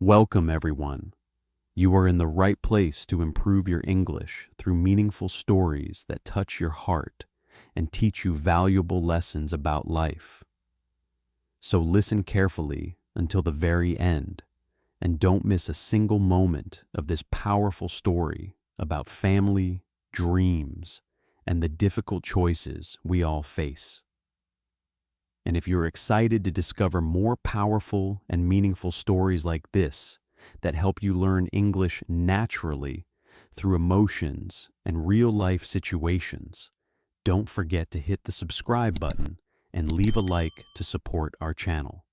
Welcome, everyone. You are in the right place to improve your English through meaningful stories that touch your heart and teach you valuable lessons about life. So listen carefully until the very end and don't miss a single moment of this powerful story about family, dreams, and the difficult choices we all face. And if you're excited to discover more powerful and meaningful stories like this that help you learn English naturally through emotions and real-life situations, don't forget to hit the subscribe button and leave a like to support our channel.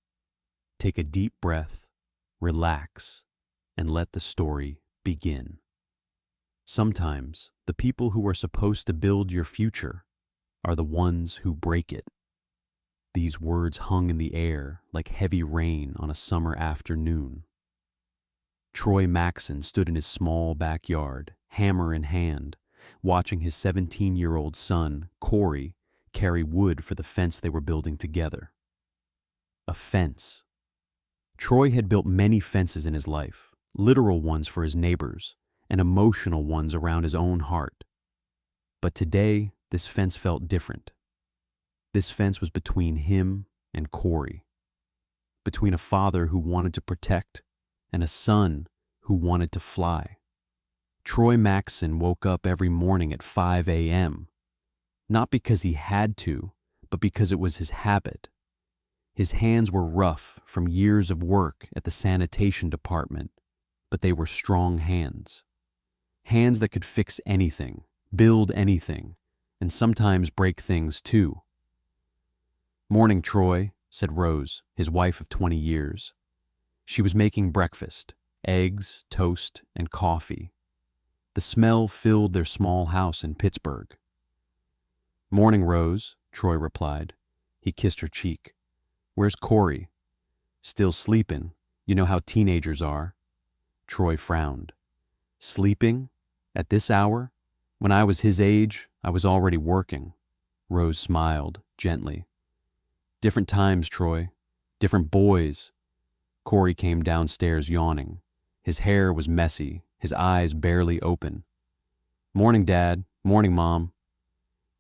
Take a deep breath, relax, and let the story begin. Sometimes the people who are supposed to build your future are the ones who break it. These words hung in the air like heavy rain on a summer afternoon. Troy Maxson stood in his small backyard, hammer in hand, watching his 17-year-old son, Corey, carry wood for the fence they were building together. A fence. Troy had built many fences in his life, literal ones for his neighbors, and emotional ones around his own heart. But today, this fence felt different. This fence was between him and Corey, between a father who wanted to protect and a son who wanted to fly. Troy Maxson woke up every morning at 5 a.m., not because he had to, but because it was his habit. His hands were rough from years of work at the sanitation department, but they were strong hands. Hands that could fix anything, build anything, and sometimes break things too. "Morning, Troy," said Rose, his wife of 20 years. She was making breakfast, eggs, toast, and coffee. The smell filled their small house in Pittsburgh. "Morning, Rose," Troy replied. He kissed her cheek. "Where's Corey?" "Still sleeping. You know how teenagers are." Troy frowned. "Sleeping? At this hour? When I was his age, I was already working." Rose smiled gently. "Different times, Troy. Different boys." Corey came downstairs yawning. His hair was messy, his eyes barely open. "Morning, Dad. Morning, Mom."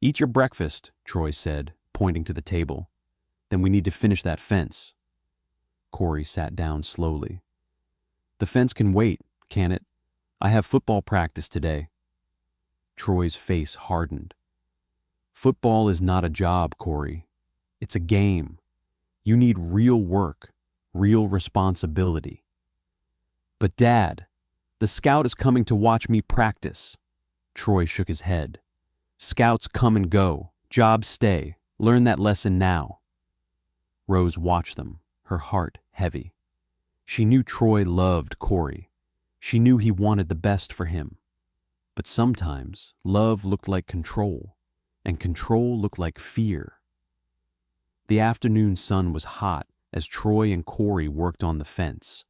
"Eat your breakfast," Troy said, pointing to the table. "Then we need to finish that fence." Corey sat down slowly. "The fence can wait, can it? I have football practice today." Troy's face hardened. "Football is not a job, Corey. It's a game. You need real work, real responsibility." "But Dad, the scout is coming to watch me practice." Troy shook his head. "Scouts come and go, jobs stay. Learn that lesson now." Rose watched them, her heart heavy. She knew Troy loved Corey. She knew he wanted the best for him. But sometimes love looked like control, and control looked like fear. The afternoon sun was hot as Troy and Corey worked on the fence.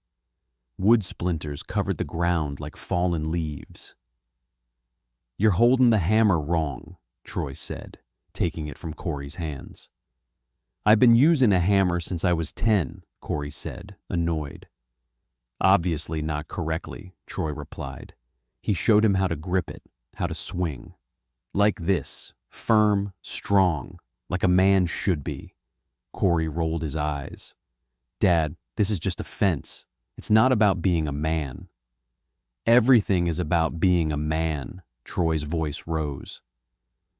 Wood splinters covered the ground like fallen leaves. "You're holding the hammer wrong," Troy said, taking it from Corey's hands. "I've been using a hammer since I was 10, Corey said, annoyed. "Obviously not correctly," Troy replied. He showed him how to grip it, how to swing. "Like this, firm, strong, like a man should be." Corey rolled his eyes. "Dad, this is just a fence. It's not about being a man." "Everything is about being a man," Troy's voice rose.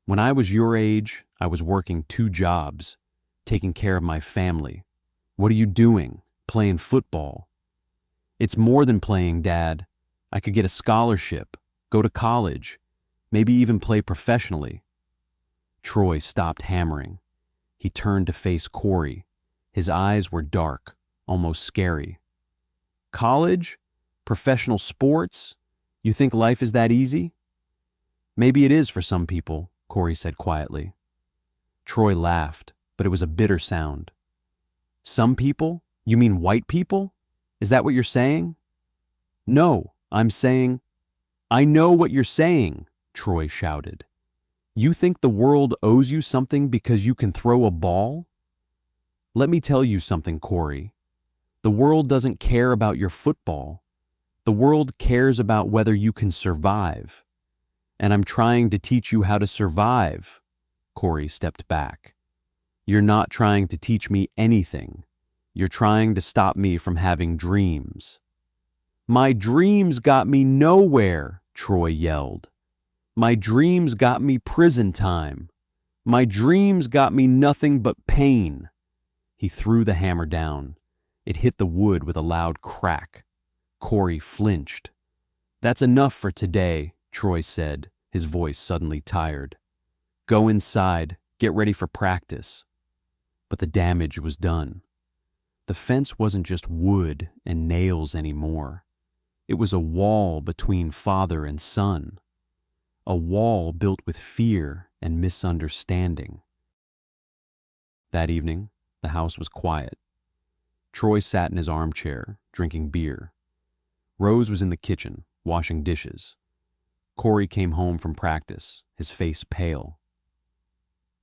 "When I was your age, I was working 2 jobs, taking care of my family. What are you doing? Playing football?" "It's more than playing, Dad. I could get a scholarship, go to college, maybe even play professionally." Troy stopped hammering. He turned to face Corey. His eyes were dark, almost scary. "College? Professional sports? You think life is that easy?" "Maybe it is for some people," Corey said quietly. Troy laughed, but it was a bitter sound. "Some people? You mean white people? Is that what you're saying?" "No, I'm saying—" "I know what you're saying," Troy shouted. "You think the world owes you something because you can throw a ball? Let me tell you something, Corey. The world doesn't care about your football. The world cares about whether you can survive. And I'm trying to teach you how to survive. Corey stepped back. You're not trying to teach me anything. You're trying to stop me from having dreams. My dreams got me nowhere, Troy yelled. My dreams got me prison time. My dreams got me nothing but pain. He threw the hammer down. It hit the wood with a loud crack. Corey flinched. That's enough for today, Troy said, his voice suddenly tired. Go inside, get ready for practice. But the damage was done. The fence wasn't just wood and nails anymore. It was a wall between father and son. A wall built with fear and misunderstanding. That evening, the house was quiet. Troy sat in his armchair, drinking beer. Rose was in the kitchen, washing dishes. Corey came home from practice, his face pale.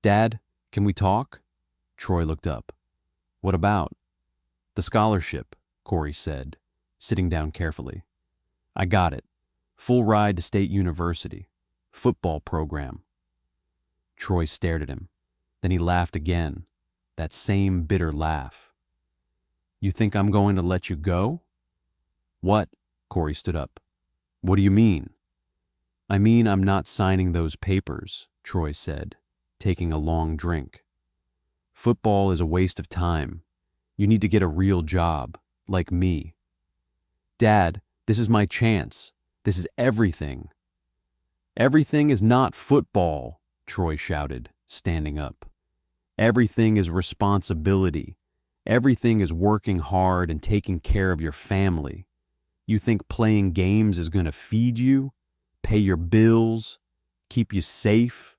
Dad, can we talk? Troy looked up. What about? The scholarship, Corey said, sitting down carefully. I got it. Full ride to State University. Football program. Troy stared at him. Then he laughed again, that same bitter laugh. You think I'm going to let you go? What? Corey stood up. What do you mean? I mean I'm not signing those papers, Troy said, taking a long drink. Football is a waste of time. You need to get a real job, like me. Dad, this is my chance. This is everything. Everything is not football, Troy shouted, standing up. Everything is responsibility. Everything is working hard and taking care of your family. You think playing games is going to feed you, pay your bills, keep you safe?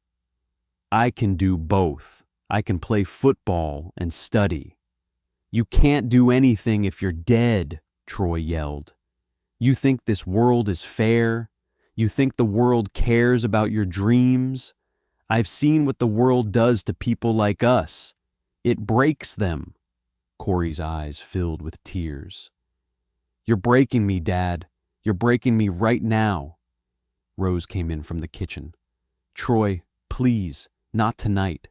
I can do both. I can play football and study. You can't do anything if you're dead, Troy yelled. You think this world is fair? You think the world cares about your dreams? I've seen what the world does to people like us. It breaks them. Corey's eyes filled with tears. You're breaking me, Dad. You're breaking me right now. Rose came in from the kitchen. Troy, please, not tonight.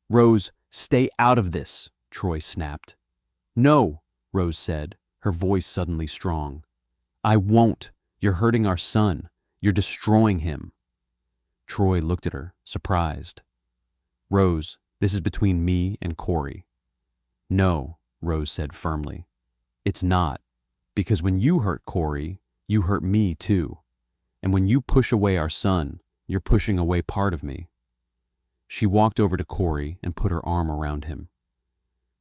Rose, stay out of this, Troy snapped. No, Rose said, her voice suddenly strong. I won't. You're hurting our son. You're destroying him. Troy looked at her, surprised. Rose, this is between me and Corey. No, Rose said firmly. It's not. Because when you hurt Corey, you hurt me too. And when you push away our son, you're pushing away part of me. She walked over to Corey and put her arm around him.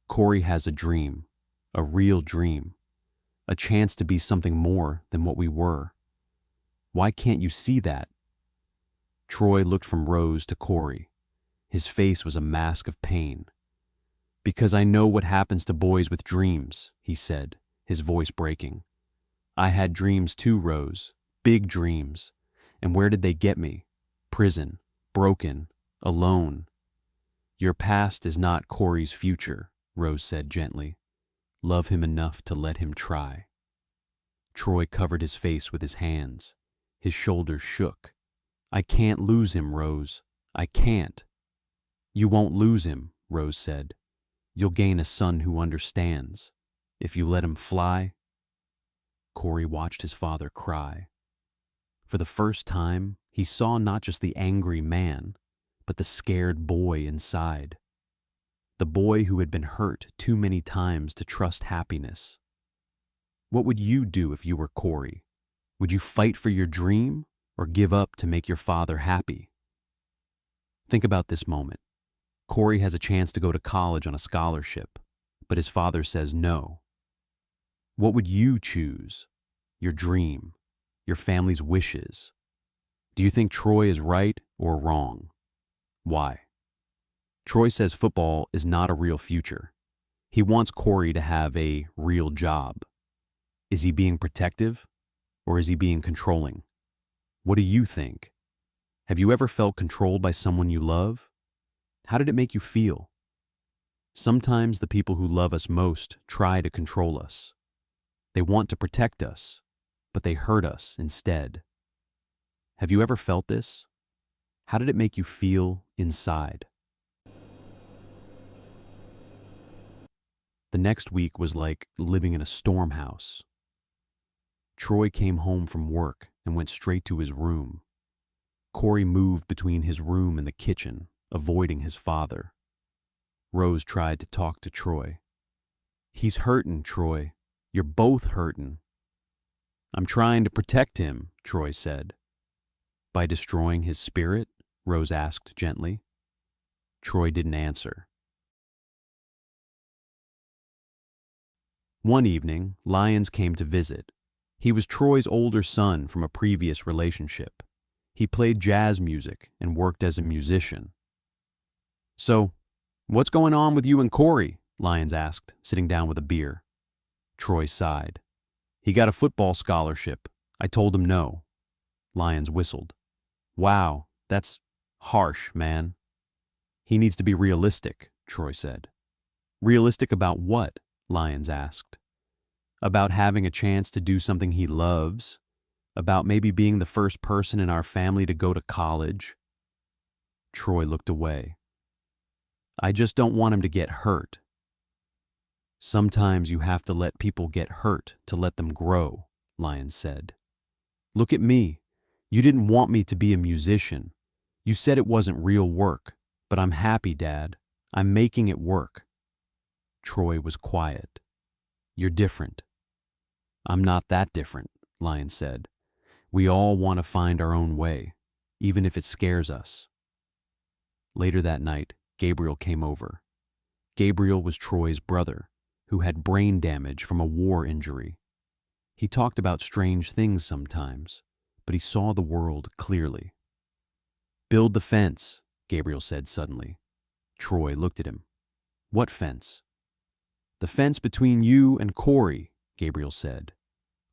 Corey has a dream, a real dream, a chance to be something more than what we were. Why can't you see that? Troy looked from Rose to Corey. His face was a mask of pain. Because I know what happens to boys with dreams, he said, his voice breaking. I had dreams too, Rose, big dreams. And where did they get me? Prison, broken, alone. Your past is not Corey's future, Rose said gently. Love him enough to let him try. Troy covered his face with his hands. His shoulders shook. I can't lose him, Rose. I can't. You won't lose him, Rose said. You'll gain a son who understands. If you let him fly. Corey watched his father cry. For the first time, he saw not just the angry man, but the scared boy inside. The boy who had been hurt too many times to trust happiness. What would you do if you were Corey? Would you fight for your dream or give up to make your father happy? Think about this moment. Corey has a chance to go to college on a scholarship, but his father says no. What would you choose? Your dream, your family's wishes. Do you think Troy is right or wrong? Why? Troy says football is not a real future. He wants Corey to have a real job. Is he being protective or is he being controlling? What do you think? Have you ever felt controlled by someone you love? How did it make you feel? Sometimes the people who love us most try to control us. They want to protect us, but they hurt us instead. Have you ever felt this? How did it make you feel inside? The next week was like living in a storm house. Troy came home from work and went straight to his room. Corey moved between his room and the kitchen, avoiding his father. Rose tried to talk to Troy. "He's hurtin', Troy. You're both hurtin'." "I'm trying to protect him," Troy said. "By destroying his spirit?" Rose asked gently. Troy didn't answer. One evening, Lyons came to visit. He was Troy's older son from a previous relationship. He played jazz music and worked as a musician. "So, what's going on with you and Corey?" Lyons asked, sitting down with a beer. Troy sighed. "He got a football scholarship. I told him no." Lyons whistled. "Wow, that's harsh, man." "He needs to be realistic," Troy said. "Realistic about what?" Lyons asked. "About having a chance to do something he loves. About maybe being the first person in our family to go to college." Troy looked away. "I just don't want him to get hurt." "Sometimes you have to let people get hurt to let them grow," Lyons said. "Look at me. You didn't want me to be a musician. You said it wasn't real work, but I'm happy, Dad. I'm making it work." Troy was quiet. "You're different." "I'm not that different," Lyons said. "We all want to find our own way, even if it scares us." Later that night, Gabriel came over. Gabriel was Troy's brother, who had brain damage from a war injury. He talked about strange things sometimes, but he saw the world clearly. "Build the fence," Gabriel said suddenly. Troy looked at him. "What fence?" "The fence between you and Corey," Gabriel said.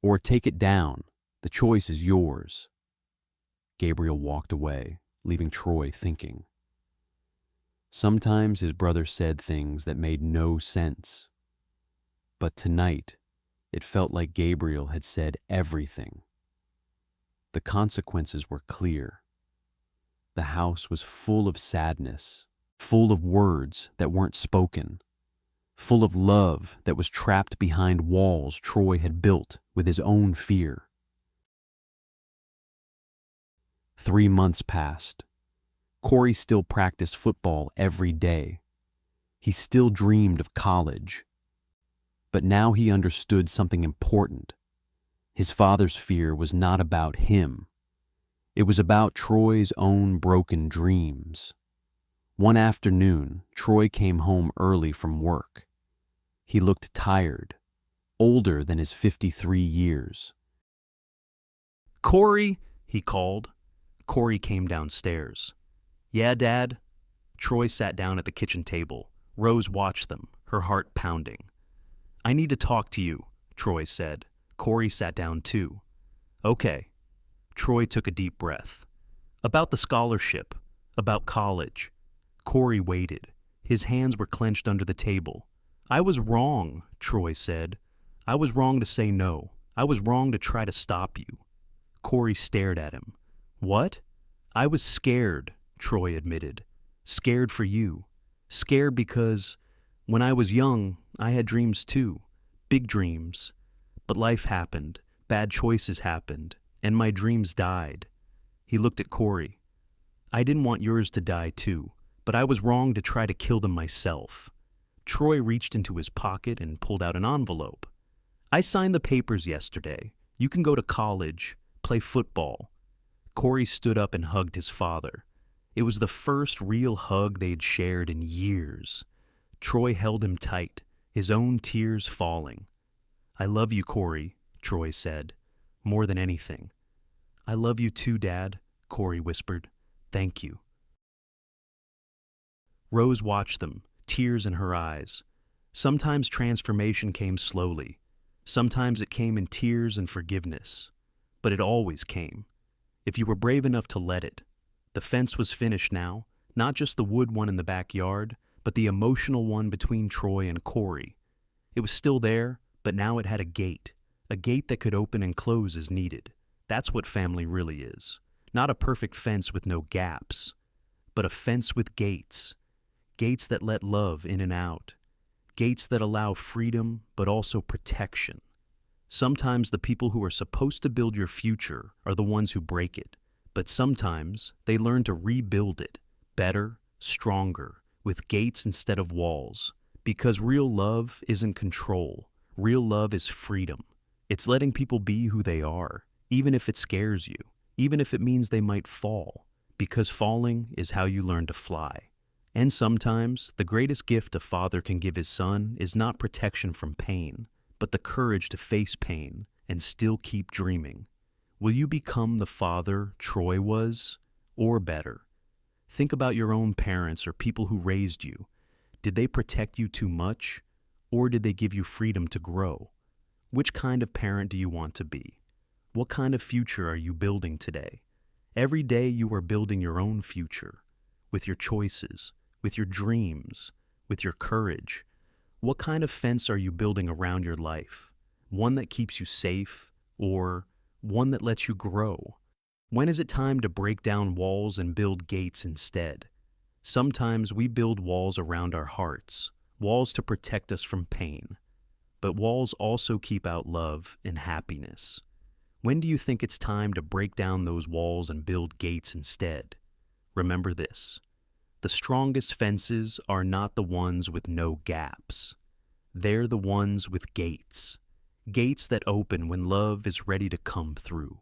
"Or take it down. The choice is yours." Gabriel walked away, leaving Troy thinking. Sometimes his brother said things that made no sense. But tonight, it felt like Gabriel had said everything. The consequences were clear. The house was full of sadness, full of words that weren't spoken, full of love that was trapped behind walls Troy had built with his own fear. 3 months passed. Corey still practiced football every day. He still dreamed of college. But now he understood something important. His father's fear was not about him. It was about Troy's own broken dreams. One afternoon, Troy came home early from work. He looked tired, older than his 53 years. "Corey," he called. Corey came downstairs. "Yeah, Dad?" Troy sat down at the kitchen table. Rose watched them, her heart pounding. "I need to talk to you," Troy said. Corey sat down too. "Okay." Troy took a deep breath. "About the scholarship, about college." Corey waited. His hands were clenched under the table. "I was wrong," Troy said. "I was wrong to say no. I was wrong to try to stop you." Corey stared at him. "What?" "I was scared," Troy admitted. "Scared for you. Scared because, when I was young, I had dreams too. Big dreams. But life happened, bad choices happened, and my dreams died." He looked at Corey. "I didn't want yours to die too, but I was wrong to try to kill them myself." Troy reached into his pocket and pulled out an envelope. "I signed the papers yesterday. You can go to college, play football." Corey stood up and hugged his father. It was the first real hug they'd shared in years. Troy held him tight, his own tears falling. "I love you, Corey," Troy said, "more than anything." "I love you too, Dad," Corey whispered. "Thank you." Rose watched them, tears in her eyes. Sometimes transformation came slowly. Sometimes it came in tears and forgiveness. But it always came, if you were brave enough to let it. The fence was finished now, not just the wood one in the backyard, but the emotional one between Troy and Corey. It was still there, but now it had a gate that could open and close as needed. That's what family really is. Not a perfect fence with no gaps, but a fence with gates. Gates that let love in and out. Gates that allow freedom, but also protection. Sometimes the people who are supposed to build your future are the ones who break it, but sometimes they learn to rebuild it, better, stronger, with gates instead of walls. Because real love isn't control. Real love is freedom. It's letting people be who they are, even if it scares you, even if it means they might fall, because falling is how you learn to fly. And sometimes, the greatest gift a father can give his son is not protection from pain, but the courage to face pain and still keep dreaming. Will you become the father Troy was, or better? Think about your own parents or people who raised you. Did they protect you too much, or did they give you freedom to grow? Which kind of parent do you want to be? What kind of future are you building today? Every day you are building your own future, with your choices, with your dreams, with your courage. What kind of fence are you building around your life? One that keeps you safe, or one that lets you grow? When is it time to break down walls and build gates instead? Sometimes we build walls around our hearts, walls to protect us from pain. But walls also keep out love and happiness. When do you think it's time to break down those walls and build gates instead? Remember this. The strongest fences are not the ones with no gaps. They're the ones with gates. Gates that open when love is ready to come through.